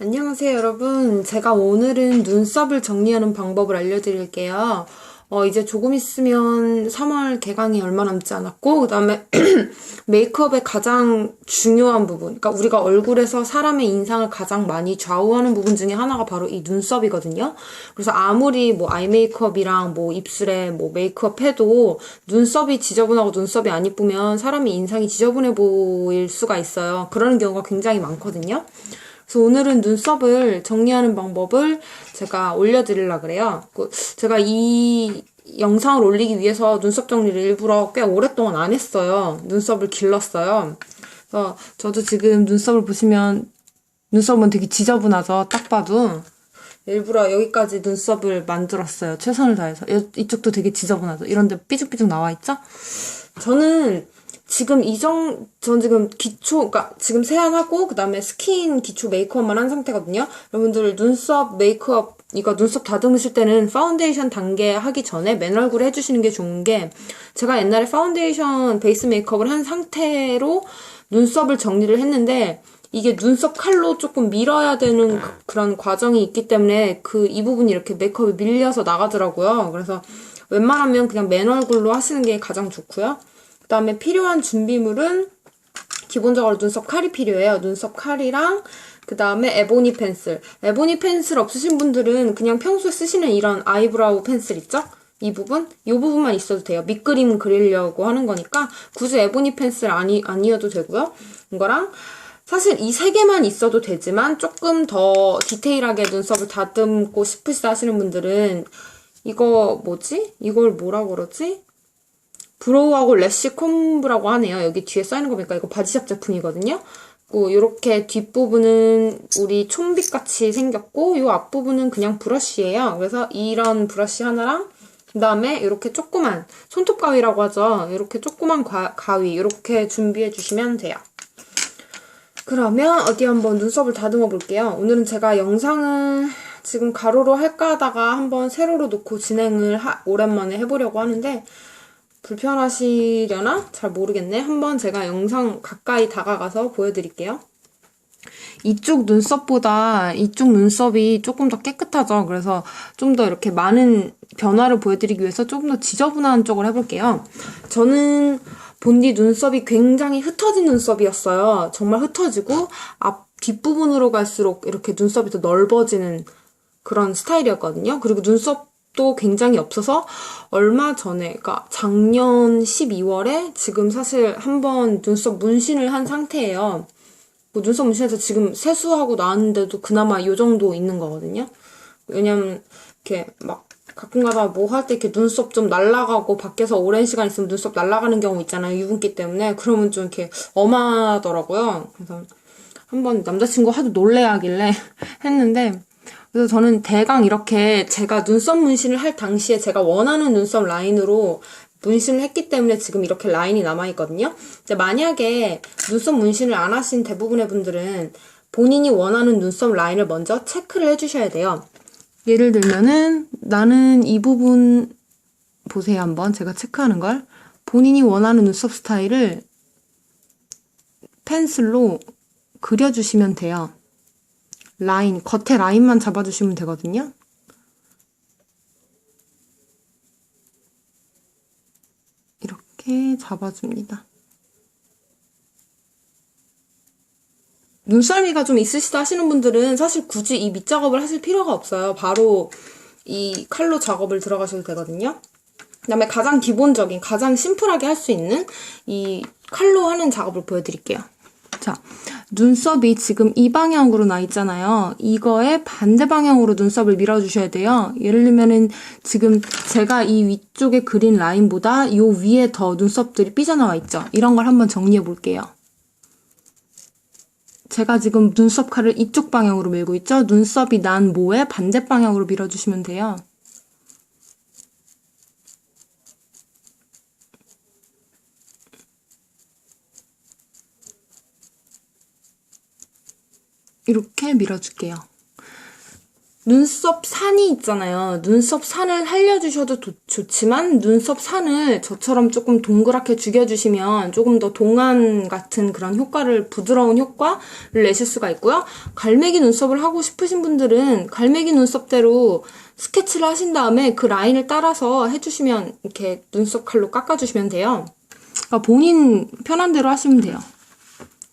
안녕하세요, 여러분. 제가 오늘은 눈썹을 정리하는 방법을 알려드릴게요. 이제 조금 있으면 3월 개강이 얼마 남지 않았고, 그 다음에 메이크업의 가장 중요한 부분, 그러니까 우리가 얼굴에서 사람의 인상을 가장 많이 좌우하는 부분 중에 하나가 바로 이 눈썹이거든요. 그래서 아무리 뭐 아이 메이크업이랑 뭐 입술에 뭐 메이크업 해도 눈썹이 지저분하고 눈썹이 안 이쁘면 사람의 인상이 지저분해 보일 수가 있어요. 그런 경우가 굉장히 많거든요. 그래서 오늘은 눈썹을 정리하는 방법을 제가 올려드리려고 그래요. 제가 이 영상을 올리기 위해서 눈썹 정리를 일부러 꽤 오랫동안 안 했어요. 눈썹을 길렀어요. 그래서 저도 지금 눈썹을 보시면 눈썹은 되게 지저분하죠. 딱 봐도. 일부러 여기까지 눈썹을 만들었어요. 최선을 다해서. 이쪽도 되게 지저분하죠. 이런데 삐죽삐죽 나와 있죠? 저는 전 지금 그러니까 지금 세안하고, 그 다음에 스킨 기초 메이크업만 한 상태거든요. 여러분들 눈썹 메이크업, 이거 눈썹 다듬으실 때는 파운데이션 단계 하기 전에 맨 얼굴에 해주시는 게 좋은 게, 제가 옛날에 파운데이션 베이스 메이크업을 한 상태로 눈썹을 정리를 했는데, 이게 눈썹 칼로 조금 밀어야 되는 그런 과정이 있기 때문에 이 부분이 이렇게 메이크업이 밀려서 나가더라고요. 그래서 웬만하면 그냥 맨 얼굴로 하시는 게 가장 좋고요. 그 다음에 필요한 준비물은 기본적으로 눈썹 칼이 필요해요. 눈썹 칼이랑 그 다음에 에보니 펜슬. 에보니 펜슬 없으신 분들은 그냥 평소에 쓰시는 이런 아이브라우 펜슬 있죠? 이 부분만 있어도 돼요. 밑그림 그리려고 하는 거니까 굳이 에보니 펜슬 아니어도 되고요. 이거랑 사실 이 세 개만 있어도 되지만 조금 더 디테일하게 눈썹을 다듬고 싶으시다 하시는 분들은 이걸 뭐라고 그러지? 브로우하고 래쉬 콤브라고 하네요. 여기 뒤에 써있는 거 보니까 이거 바디샵 제품이거든요. 이렇게 뒷부분은 우리 촌빛같이 생겼고, 이 앞부분은 그냥 브러쉬예요. 그래서 이런 브러쉬 하나랑, 그 다음에 이렇게 조그만, 손톱 가위라고 하죠. 이렇게 조그만 가위, 이렇게 준비해 주시면 돼요. 그러면 어디 한번 눈썹을 다듬어 볼게요. 오늘은 제가 영상을 지금 가로로 할까 하다가 한번 세로로 놓고 진행을 오랜만에 해보려고 하는데, 불편하시려나? 잘 모르겠네. 한번 제가 영상 가까이 다가가서 보여드릴게요. 이쪽 눈썹보다 이쪽 눈썹이 조금 더 깨끗하죠. 그래서 좀 더 이렇게 많은 변화를 보여드리기 위해서 조금 더 지저분한 쪽을 해볼게요. 저는 본디 눈썹이 굉장히 흩어진 눈썹이었어요. 정말 흩어지고 뒷부분으로 갈수록 이렇게 눈썹이 더 넓어지는 그런 스타일이었거든요. 그리고 눈썹도 굉장히 없어서 얼마 전에, 그러니까 작년 12월에 지금 사실 한번 눈썹 문신을 한 상태예요. 눈썹 문신해서 지금 세수하고 나왔는데도 그나마 요 정도 있는 거거든요. 왜냐면 이렇게 막 가끔 가다 뭐 할 때 이렇게 눈썹 좀 날아가고 밖에서 오랜 시간 있으면 눈썹 날아가는 경우 있잖아요. 유분기 때문에. 그러면 좀 이렇게 엄하더라고요. 그래서 한번 남자친구 하도 놀래하길래 했는데, 그래서 저는 대강 이렇게 제가 눈썹 문신을 할 당시에 제가 원하는 눈썹 라인으로 문신을 했기 때문에 지금 이렇게 라인이 남아있거든요. 근데 만약에 눈썹 문신을 안 하신 대부분의 분들은 본인이 원하는 눈썹 라인을 먼저 체크를 해주셔야 돼요. 예를 들면은 나는 이 부분 보세요. 한번 제가 체크하는 걸. 본인이 원하는 눈썹 스타일을 펜슬로 그려주시면 돼요. 겉에 라인만 잡아주시면 되거든요. 이렇게 잡아줍니다. 눈썰미가 좀 있으시다 하시는 분들은 사실 굳이 이 밑작업을 하실 필요가 없어요. 바로 이 칼로 작업을 들어가셔도 되거든요. 그 다음에 가장 기본적인, 가장 심플하게 할 수 있는 이 칼로 하는 작업을 보여드릴게요. 자, 눈썹이 지금 이 방향으로 나 있잖아요. 이거에 반대 방향으로 눈썹을 밀어주셔야 돼요. 예를 들면은 지금 제가 이 위쪽에 그린 라인보다 요 위에 더 눈썹들이 삐져나와 있죠. 이런 걸 한번 정리해 볼게요. 제가 지금 눈썹 칼을 이쪽 방향으로 밀고 있죠. 눈썹이 난 모에 반대 방향으로 밀어주시면 돼요. 이렇게 밀어줄게요. 눈썹 산이 있잖아요. 눈썹 산을 살려주셔도 좋지만 눈썹 산을 저처럼 조금 동그랗게 죽여주시면 조금 더 동안 같은 그런 효과를, 부드러운 효과를 내실 수가 있고요. 갈매기 눈썹을 하고 싶으신 분들은 갈매기 눈썹대로 스케치를 하신 다음에 그 라인을 따라서 해주시면 이렇게 눈썹 칼로 깎아주시면 돼요. 그러니까 본인 편한 대로 하시면 돼요.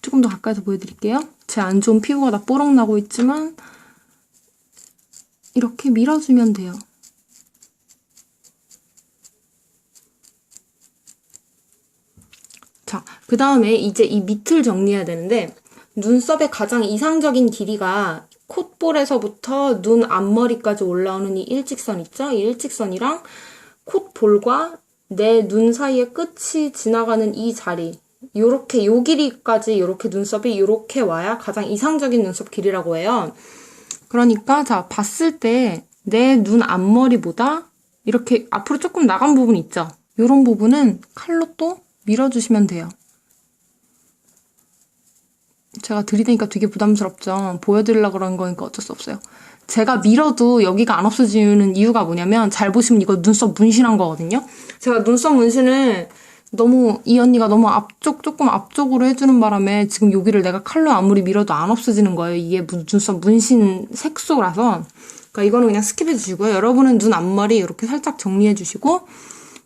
조금 더 가까이서 보여드릴게요. 제 안 좋은 피부가 다 뽀록 나고 있지만 이렇게 밀어주면 돼요. 자, 그 다음에 이제 이 밑을 정리해야 되는데 눈썹의 가장 이상적인 길이가 콧볼에서부터 눈 앞머리까지 올라오는 이 일직선 있죠? 이 일직선이랑 콧볼과 내 눈 사이의 끝이 지나가는 이 자리, 요렇게 요 길이까지 요렇게 눈썹이 요렇게 와야 가장 이상적인 눈썹 길이라고 해요. 그러니까 자, 봤을 때 내 눈 앞머리보다 이렇게 앞으로 조금 나간 부분 있죠? 요런 부분은 칼로 또 밀어주시면 돼요. 제가 들이대니까 되게 부담스럽죠? 보여드리려고 그런 거니까 어쩔 수 없어요. 제가 밀어도 여기가 안 없어지는 이유가 뭐냐면 잘 보시면 이거 눈썹 문신한 거거든요? 제가 눈썹 문신을 너무 이 언니가 너무 조금 앞쪽으로 해주는 바람에 지금 여기를 내가 칼로 아무리 밀어도 안 없어지는 거예요. 이게 눈썹 문신 색소라서. 그러니까 이거는 그냥 스킵해 주시고요. 여러분은 눈 앞머리 이렇게 살짝 정리해 주시고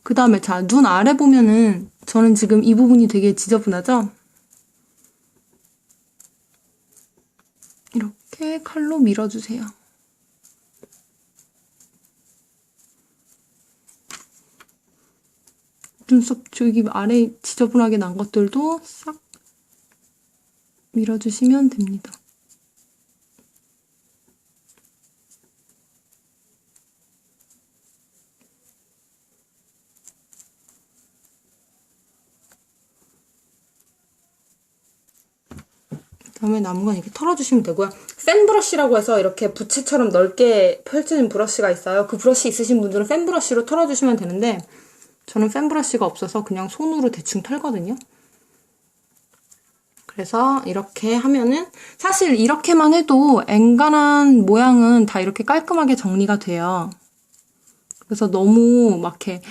그 다음에 자, 눈 아래 보면은 저는 지금 이 부분이 되게 지저분하죠? 이렇게 칼로 밀어주세요. 눈썹 저기 아래 지저분하게 난 것들도 싹 밀어주시면 됩니다. 그다음에 남은 건 이렇게 털어주시면 되고요. 팬 브러쉬라고 해서 이렇게 부채처럼 넓게 펼쳐진 브러쉬가 있어요. 그 브러쉬 있으신 분들은 팬 브러쉬로 털어주시면 되는데 저는 팬 브러쉬가 없어서 그냥 손으로 대충 털거든요. 그래서 이렇게 하면은 사실 이렇게만 해도 앵간한 모양은 다 이렇게 깔끔하게 정리가 돼요. 그래서 너무 막 이렇게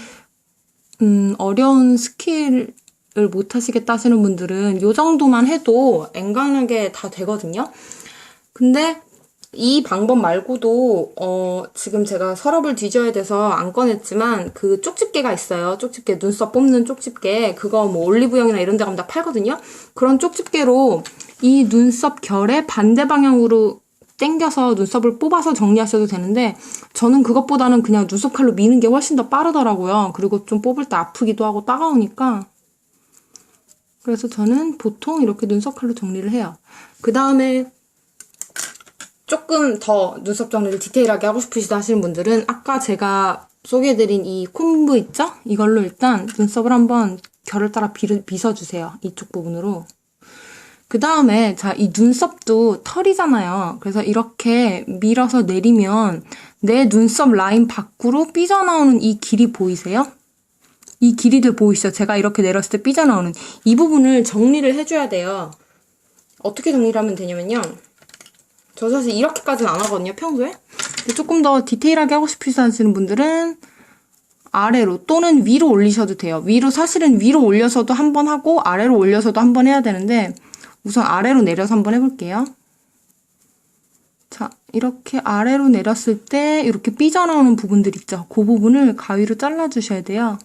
어려운 스킬을 못 하시겠다 하시는 분들은 이 정도만 해도 앵간하게 다 되거든요. 근데 이 방법 말고도 지금 제가 서랍을 뒤져야 돼서 안 꺼냈지만 그 쪽집게가 있어요. 쪽집게, 눈썹 뽑는 쪽집게. 그거 뭐 올리브영이나 이런 데 가면 다 팔거든요. 그런 쪽집게로 이 눈썹 결의 반대 방향으로 당겨서 눈썹을 뽑아서 정리하셔도 되는데 저는 그것보다는 그냥 눈썹 칼로 미는 게 훨씬 더 빠르더라고요. 그리고 좀 뽑을 때 아프기도 하고 따가우니까. 그래서 저는 보통 이렇게 눈썹 칼로 정리를 해요. 그 다음에 조금 더 눈썹 정리를 디테일하게 하고 싶으시다 하시는 분들은 아까 제가 소개해드린 이 콤브 있죠? 이걸로 일단 눈썹을 한번 결을 따라 빗어주세요. 이쪽 부분으로. 그 다음에 자, 이 눈썹도 털이잖아요. 그래서 이렇게 밀어서 내리면 내 눈썹 라인 밖으로 삐져나오는 이 길이 보이세요? 이 길이들 보이시죠? 제가 이렇게 내렸을 때 삐져나오는 이 부분을 정리를 해줘야 돼요. 어떻게 정리를 하면 되냐면요. 저 사실 이렇게까지는 안 하거든요, 평소에. 조금 더 디테일하게 하고 싶으시는 분들은 아래로 또는 위로 올리셔도 돼요. 사실은 위로 올려서도 한 번 하고 아래로 올려서도 한 번 해야 되는데 우선 아래로 내려서 한번 해볼게요. 자, 이렇게 아래로 내렸을 때 이렇게 삐져나오는 부분들 있죠? 그 부분을 가위로 잘라주셔야 돼요.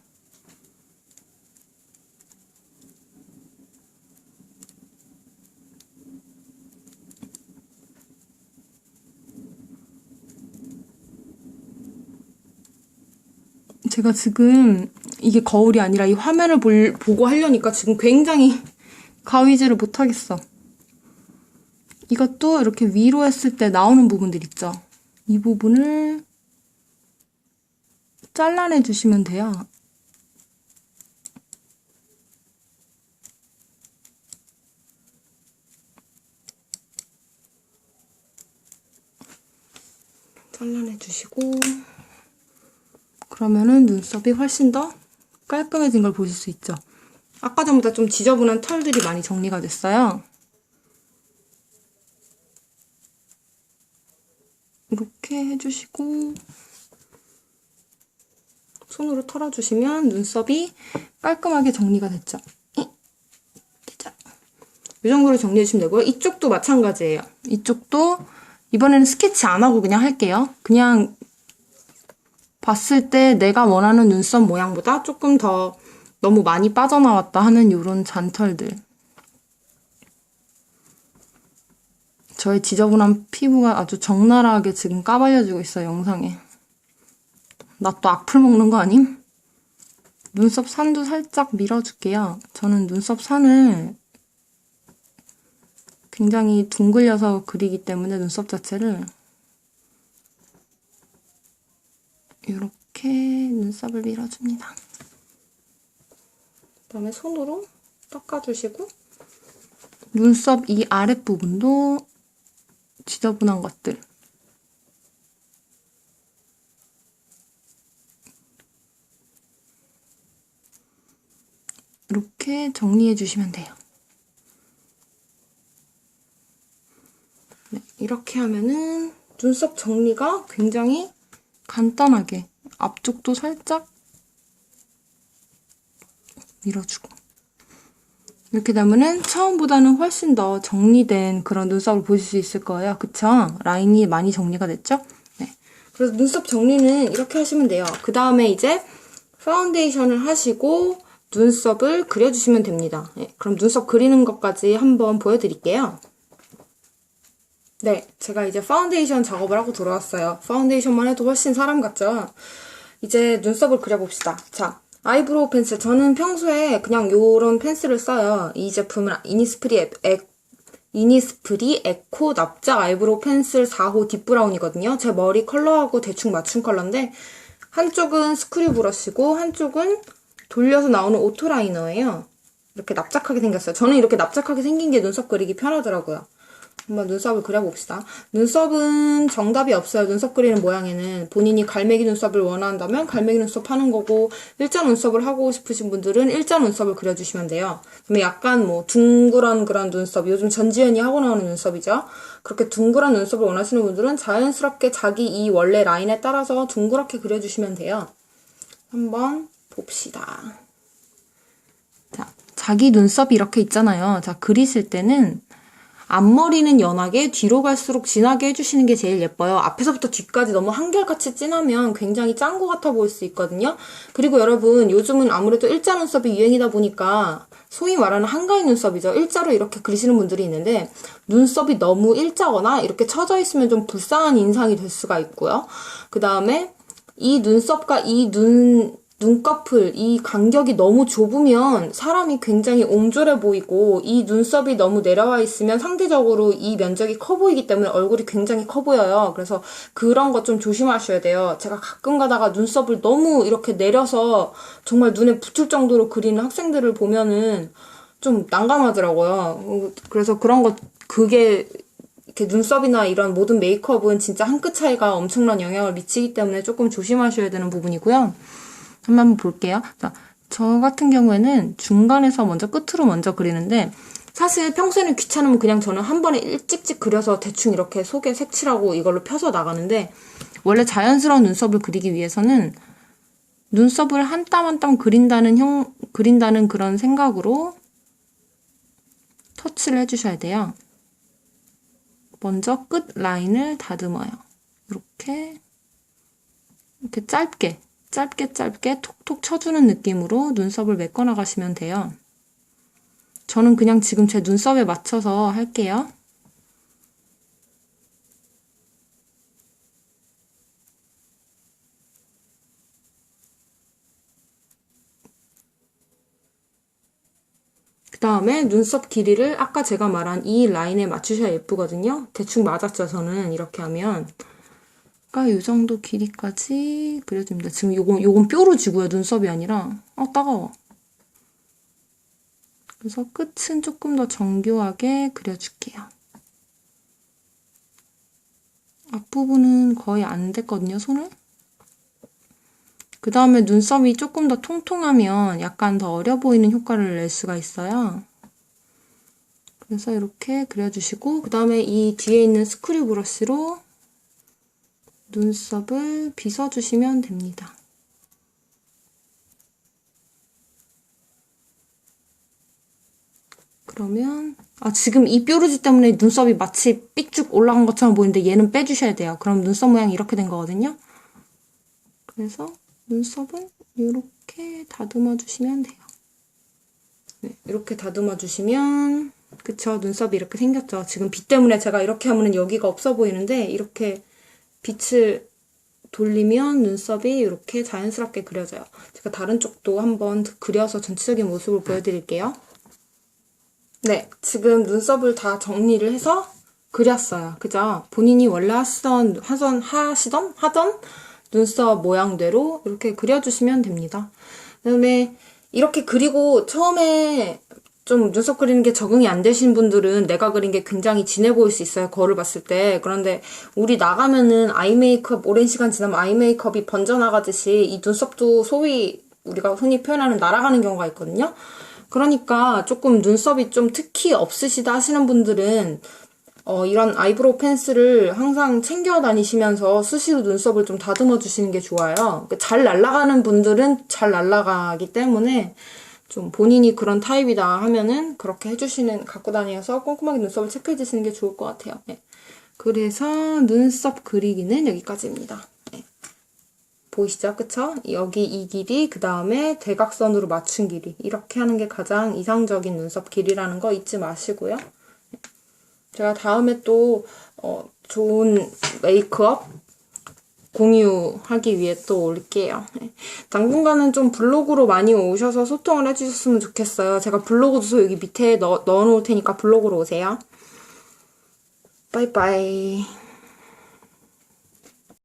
제가 지금 이게 거울이 아니라 이 화면을 보고 하려니까 지금 굉장히 가위질을 못하겠어. 이것도 이렇게 위로 했을 때 나오는 부분들 있죠? 이 부분을 잘라내 주시면 돼요. 잘라내 주시고 그러면은 눈썹이 훨씬 더 깔끔해진 걸 보실 수 있죠. 아까 전보다 좀 지저분한 털들이 많이 정리가 됐어요. 이렇게 해주시고 손으로 털어주시면 눈썹이 깔끔하게 정리가 됐죠. 이 정도로 정리해주시면 되고요. 이쪽도 마찬가지예요. 이쪽도 이번에는 스케치 안 하고 그냥 할게요. 그냥 봤을 때 내가 원하는 눈썹 모양보다 조금 더 너무 많이 빠져나왔다 하는 이런 잔털들. 저의 지저분한 피부가 아주 적나라하게 지금 까발려지고 있어요, 영상에. 나 또 악플 먹는 거 아님? 눈썹 산도 살짝 밀어줄게요. 저는 눈썹 산을 굉장히 둥글려서 그리기 때문에 눈썹 자체를 이렇게 눈썹을 밀어줍니다. 그다음에 손으로 닦아주시고 눈썹 이 아랫부분도 지저분한 것들 이렇게 정리해 주시면 돼요. 네, 이렇게 하면은 눈썹 정리가 굉장히 간단하게 앞쪽도 살짝 밀어주고 이렇게 되면은 처음보다는 훨씬 더 정리된 그런 눈썹을 보실 수 있을 거예요. 그쵸? 라인이 많이 정리가 됐죠? 네. 그래서 눈썹 정리는 이렇게 하시면 돼요. 그 다음에 이제 파운데이션을 하시고 눈썹을 그려주시면 됩니다. 네, 그럼 눈썹 그리는 것까지 한번 보여드릴게요. 네, 제가 이제 파운데이션 작업을 하고 돌아왔어요. 파운데이션만 해도 훨씬 사람 같죠? 이제 눈썹을 그려봅시다. 자, 아이브로우 펜슬. 저는 평소에 그냥 요런 펜슬을 써요. 이 제품은 이니스프리 에코 납작 아이브로우 펜슬 4호 딥브라운이거든요. 제 머리 컬러하고 대충 맞춘 컬러인데 한쪽은 스크류 브러쉬고 한쪽은 돌려서 나오는 오토라이너예요. 이렇게 납작하게 생겼어요. 저는 이렇게 납작하게 생긴 게 눈썹 그리기 편하더라고요. 한번 눈썹을 그려봅시다. 눈썹은 정답이 없어요. 눈썹 그리는 모양에는 본인이 갈매기 눈썹을 원한다면 갈매기 눈썹 하는 거고 일자 눈썹을 하고 싶으신 분들은 일자 눈썹을 그려주시면 돼요. 그러면 약간 뭐 둥그런 그런 눈썹, 요즘 전지현이 하고 나오는 눈썹이죠. 그렇게 둥그런 눈썹을 원하시는 분들은 자연스럽게 자기 이 원래 라인에 따라서 둥그렇게 그려주시면 돼요. 한번 봅시다. 자, 자기 눈썹이 이렇게 있잖아요. 자, 그리실 때는 앞머리는 연하게 뒤로 갈수록 진하게 해주시는 게 제일 예뻐요. 앞에서부터 뒤까지 너무 한결같이 진하면 굉장히 짠 것 같아 보일 수 있거든요. 그리고 여러분 요즘은 아무래도 일자 눈썹이 유행이다 보니까 소위 말하는 한가위 눈썹이죠. 일자로 이렇게 그리시는 분들이 있는데 눈썹이 너무 일자거나 이렇게 처져 있으면 좀 불쌍한 인상이 될 수가 있고요. 그 다음에 이 눈썹과 이 눈꺼풀, 이 간격이 너무 좁으면 사람이 굉장히 옹졸해 보이고 이 눈썹이 너무 내려와 있으면 상대적으로 이 면적이 커 보이기 때문에 얼굴이 굉장히 커 보여요. 그래서 그런 거 좀 조심하셔야 돼요. 제가 가끔 가다가 눈썹을 너무 이렇게 내려서 정말 눈에 붙을 정도로 그리는 학생들을 보면은 좀 난감하더라고요. 그래서 그런 거, 그게 이렇게 눈썹이나 이런 모든 메이크업은 진짜 한 끗 차이가 엄청난 영향을 미치기 때문에 조금 조심하셔야 되는 부분이고요. 한번 볼게요. 자, 저 같은 경우에는 중간에서 먼저 끝으로 먼저 그리는데 사실 평소에는 귀찮으면 그냥 저는 한 번에 일찍찍 그려서 대충 이렇게 속에 색칠하고 이걸로 펴서 나가는데 원래 자연스러운 눈썹을 그리기 위해서는 눈썹을 한 땀 한 땀 그린다는 그런 생각으로 터치를 해주셔야 돼요. 먼저 끝 라인을 다듬어요. 이렇게 짧게 톡톡 쳐주는 느낌으로 눈썹을 메꿔 나가시면 돼요. 저는 그냥 지금 제 눈썹에 맞춰서 할게요. 그 다음에 눈썹 길이를 아까 제가 말한 이 라인에 맞추셔야 예쁘거든요. 대충 맞았죠, 저는 이렇게 하면. 이 정도 길이까지 그려줍니다. 지금 요건 뾰루 지고요. 눈썹이 아니라. 따가워. 그래서 끝은 조금 더 정교하게 그려줄게요. 앞부분은 거의 안 됐거든요, 손을. 그 다음에 눈썹이 조금 더 통통하면 약간 더 어려 보이는 효과를 낼 수가 있어요. 그래서 이렇게 그려주시고 그 다음에 이 뒤에 있는 스크류 브러쉬로 눈썹을 빗어주시면 됩니다. 그러면 지금 이 뾰루지 때문에 눈썹이 마치 삐쭉 올라간 것처럼 보이는데 얘는 빼주셔야 돼요. 그럼 눈썹 모양이 이렇게 된 거거든요. 그래서 눈썹은 이렇게 다듬어 주시면 돼요. 네, 이렇게 다듬어 주시면 그쵸? 눈썹이 이렇게 생겼죠. 지금 빛 때문에 제가 이렇게 하면 여기가 없어 보이는데 이렇게 빛을 돌리면 눈썹이 이렇게 자연스럽게 그려져요. 제가 다른 쪽도 한번 그려서 전체적인 모습을 보여드릴게요. 네, 지금 눈썹을 다 정리를 해서 그렸어요. 그죠? 본인이 원래 하시던 눈썹 모양대로 이렇게 그려주시면 됩니다. 그다음에 이렇게 그리고 처음에 좀 눈썹 그리는 게 적응이 안 되신 분들은 내가 그린 게 굉장히 진해 보일 수 있어요. 거울을 봤을 때. 그런데 우리 나가면은 아이 메이크업, 오랜 시간 지나면 아이 메이크업이 번져나가듯이 이 눈썹도 소위 우리가 흔히 표현하는 날아가는 경우가 있거든요. 그러니까 조금 눈썹이 좀 특히 없으시다 하시는 분들은 이런 아이브로우 펜슬을 항상 챙겨 다니시면서 수시로 눈썹을 좀 다듬어 주시는 게 좋아요. 잘 날아가는 분들은 잘 날아가기 때문에 좀 본인이 그런 타입이다 하면은 그렇게 갖고 다니면서 꼼꼼하게 눈썹을 체크해 주시는 게 좋을 것 같아요. 네. 그래서 눈썹 그리기는 여기까지입니다. 네. 보이시죠? 그쵸? 여기 이 길이, 그 다음에 대각선으로 맞춘 길이. 이렇게 하는 게 가장 이상적인 눈썹 길이라는 거 잊지 마시고요. 제가 다음에 또 좋은 메이크업 공유하기 위해 또 올게요. 당분간은 좀 블로그로 많이 오셔서 소통을 해주셨으면 좋겠어요. 제가 블로그 주소 여기 밑에 넣어놓을 테니까 블로그로 오세요. 빠이빠이.